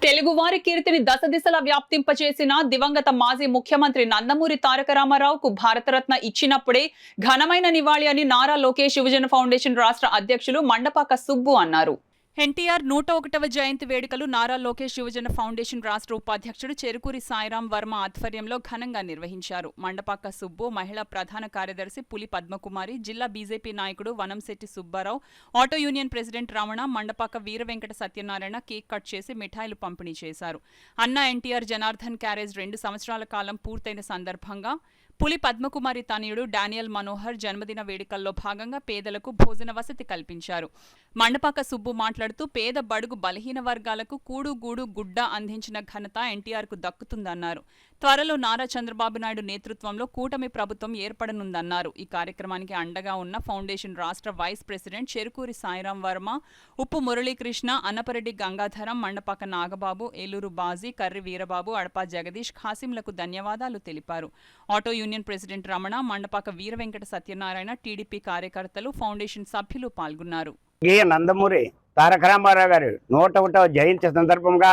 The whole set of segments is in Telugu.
తెలుగువారి కీర్తిని దశ దిశలా వ్యాప్తింపచేసిన దివంగత మాజీ ముఖ్యమంత్రి నందమూరి తారక రామారావుకు భారతరత్న ఇచ్చినప్పుడే ఘనమైన నివాళి అని నారా లోకేష్ యువజన ఫౌండేషన్ రాష్ట్ర అధ్యక్షులు మండపాక సుబ్బు అన్నారు. ఎన్టీఆర్ 101వ జయంతి వేడుకలు నారా లోకేష్ యువజన ఫౌండేషన్ రాష్ట్ర ఉపాధ్యక్షుడు చెరుకూరి సాయిరాం వర్మ ఆధ్వర్యంలో ఘనంగా నిర్వహించారు. మండపాక సుబ్బు, మహిళా ప్రధాన కార్యదర్శి పులి పద్మకుమారి, జిల్లా బీజేపీ నాయకుడు Vanamsetti Subbarao, auto union president Ramana, Mandapaka Veeravenkata Satyanarayana cake cut చేసి మిఠాయిలు పంపిణీ చేశారు. అన్నా ఎన్టీఆర్ జనార్దన్ క్యారేజ్ 2 సంవత్సరాల కాలం పూర్తయిన సందర్భంగా పులి పద్మకుమారి తనయుడు డానియల్ మనోహర్ జన్మదిన వేడుకల్లో భాగంగా పేదలకు భోజన వసతి కల్పించారు. మండపాక సుబ్బు మాట్లాడుతూ పేద బడుగు బలహీన వర్గాలకు కూడు గూడు గుడ్డ అందించిన ఘనత ఎన్టీఆర్కు దక్కుతుందన్నారు. త్వరలో నారా చంద్రబాబు నాయుడు నేతృత్వంలో కూటమి ప్రభుత్వం ఏర్పడనుందన్నారు. ఈ కార్యక్రమానికి అండగా ఉన్న ఫౌండేషన్ రాష్ట్ర వైస్ ప్రెసిడెంట్ చెరుకూరి సాయిరాం వర్మ, ఉప్పు మురళీకృష్ణ, అన్నపరెడ్డి గంగాధరం, మండపాక నాగబాబు, ఏలూరు బాజీ, కర్రి వీరబాబు, అడపా జగదీష్, ఖాసింలకు ధన్యవాదాలు తెలిపారు. Auto union president Ramana, Mandapaka Veeravenkata Satyanarayana, TDP కార్యకర్తలు, ఫౌండేషన్ సభ్యులు పాల్గొన్నారు. నందమూరి తారక రామారావు గారు 101వ జయంతి సందర్భంగా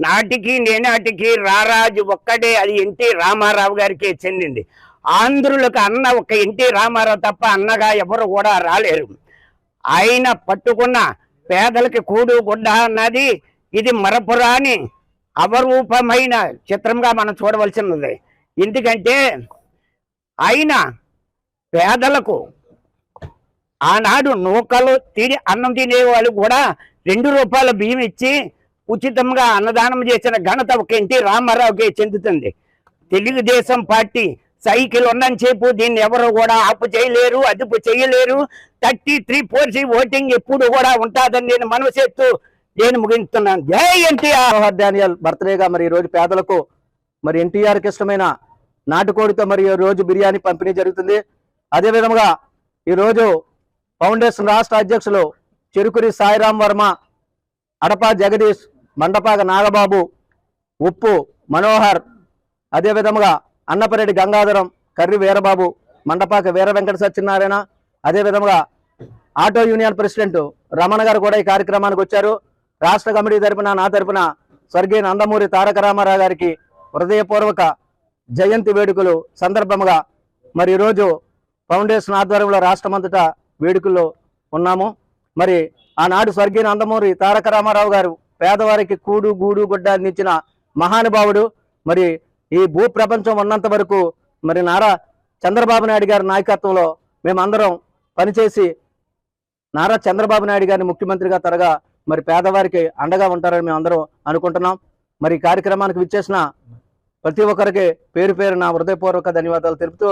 నాటికి నేనాటికి రారాజు ఒక్కడే, అది ఎన్టీ రామారావు గారికి చెందింది. ఆంధ్రులకు అన్న ఒక ఎన్టీ రామారావు తప్ప అన్నగా ఎవరు కూడా రాలేరు. ఆయన పట్టుకున్న పేదలకి కూడు గుడ్డ అన్నది ఇది మరపురాని అపరూపమైన చిత్రంగా మనం చూడవలసినది. ఎందుకంటే ఆయన పేదలకు ఆనాడు నూకలు తిని అన్నం తినేవాళ్ళు కూడా 2 రూపాయల బియ్యం ఇచ్చి ఉచితంగా అన్నదానం చేసిన ఘనత ఒక ఎన్టీ రామారావుకి చెందుతుంది. తెలుగుదేశం పార్టీ సైకిల్ ఉన్నని చెప్పు దీన్ని ఎవరు కూడా ఆపు చేయలేరు, అదుపు చేయలేరు. 33% ఓటింగ్ ఎప్పుడు కూడా ఉంటుందని నేను మనవి చేస్తూ నేను ముగిస్తున్నాను. జై ఎన్టీఆర్. డానియల్ బర్త్డేగా మరి ఈ రోజు పేదలకు మరి ఎన్టీఆర్కి ఇష్టమైన నాటుకోడితో మరి ఈ రోజు బిర్యానీ పంపిణీ జరుగుతుంది. అదేవిధంగా ఈరోజు ఫౌండేషన్ రాష్ట్ర అధ్యక్షులు చెరుకురి సాయిరాం వర్మ, అడపా జగదీష్, మండపాక నాగబాబు, ఉప్పు మనోహర్, అదేవిధంగా అన్నపరెడ్డి గంగాధరం, కర్రి వీరబాబు, మండపాక వీరవెంకట సత్యనారాయణ, అదేవిధంగా ఆటో యూనియన్ ప్రెసిడెంట్ రమణ గారు కూడా ఈ కార్యక్రమానికి వచ్చారు. రాష్ట్ర కమిటీ తరపున నా తరపున స్వర్గీయ నందమూరి తారక రామారావు గారికి హృదయపూర్వక జయంతి వేడుకలు సందర్భంగా మరి ఈరోజు ఫౌండేషన్ ఆధ్వర్యంలో రాష్ట్రమంతటా వేడుకల్లో ఉన్నాము. మరి ఆనాడు స్వర్గీయ నందమూరి తారక రామారావు గారు పేదవారికి కూడు గూడు గుడ్డ అందించిన మహానుభావుడు. మరి ఈ భూ ప్రపంచం ఉన్నంత వరకు మరి నారా చంద్రబాబు నాయుడు గారి నాయకత్వంలో మేమందరం పనిచేసి నారా చంద్రబాబు నాయుడు గారిని ముఖ్యమంత్రిగా త్వరగా మరి పేదవారికి అండగా ఉంటారని మేము అందరం అనుకుంటున్నాం. మరి కార్యక్రమానికి విచ్చేసిన ప్రతి ఒక్కరికి పేరు పేరు నా హృదయపూర్వక ధన్యవాదాలు తెలుపుతూ